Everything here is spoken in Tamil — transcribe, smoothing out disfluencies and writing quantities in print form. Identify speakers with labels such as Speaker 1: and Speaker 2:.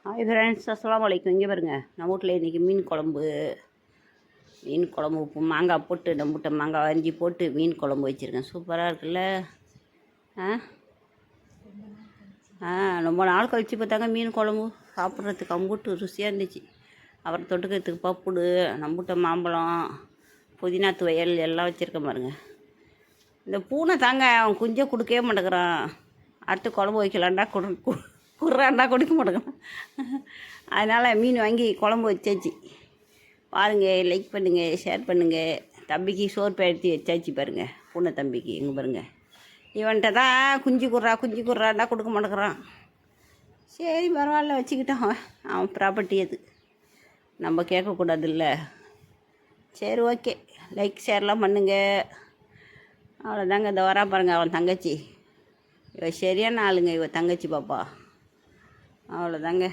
Speaker 1: ஹாய் ஃப்ரெண்ட்ஸ், அஸ்ஸலாமு அலைக்கும். இங்கே பாருங்க, நம்ம வீட்டில் இன்றைக்கி மீன் குழம்பு உப்பு மாங்காய் போட்டு நம்மகிட்ட மாங்காய் அரிஞ்சி போட்டு மீன் குழம்பு வச்சுருக்கேன். சூப்பராக இருக்குல்ல? ரொம்ப நாள் கழித்து பார்த்தாங்க மீன் குழம்பு சாப்பிட்றதுக்கு அம்புட்டு ருசியாக இருந்துச்சு. அப்புறம் தொட்டுக்கிறதுக்கு பப்புடு, நம்மகிட்ட மாம்பழம், புதினா துவையல் எல்லாம் வச்சுருக்கேன் பாருங்க. இந்த பூனை தாங்க அவன் குஞ்சை கொடுக்கவே மாட்டேங்கிறான். அடுத்து குழம்பு வைக்கலான்டா குர்றாண்டா கொடுக்க மாட்டேங்கிறான். அதனால் மீன் வாங்கி குழம்பு வச்சாச்சு. பாருங்கள், லைக் பண்ணுங்கள், ஷேர் பண்ணுங்கள். தம்பிக்கு சோறு படுத்தி வச்சாச்சு பாருங்கள். பூனை தம்பிக்கு எங்கே பாருங்கள். இவன்கிட்ட தான் குஞ்சு குர்றாண்டா கொடுக்க மாட்டேங்கிறான். சரி பரவாயில்ல, வச்சுக்கிட்டான். அவன் ப்ராப்பர்ட்டி அது, நம்ம கேட்கக்கூடாதுல்ல. சரி ஓகே, லைக் ஷேர்லாம் பண்ணுங்கள். அவ்வளோதாங்க. இந்த வரா பாருங்கள் அவன் தங்கச்சி. இவ சரியான ஆளுங்க, இவ தங்கச்சி பாப்பா. அவ்வளோதாங்க.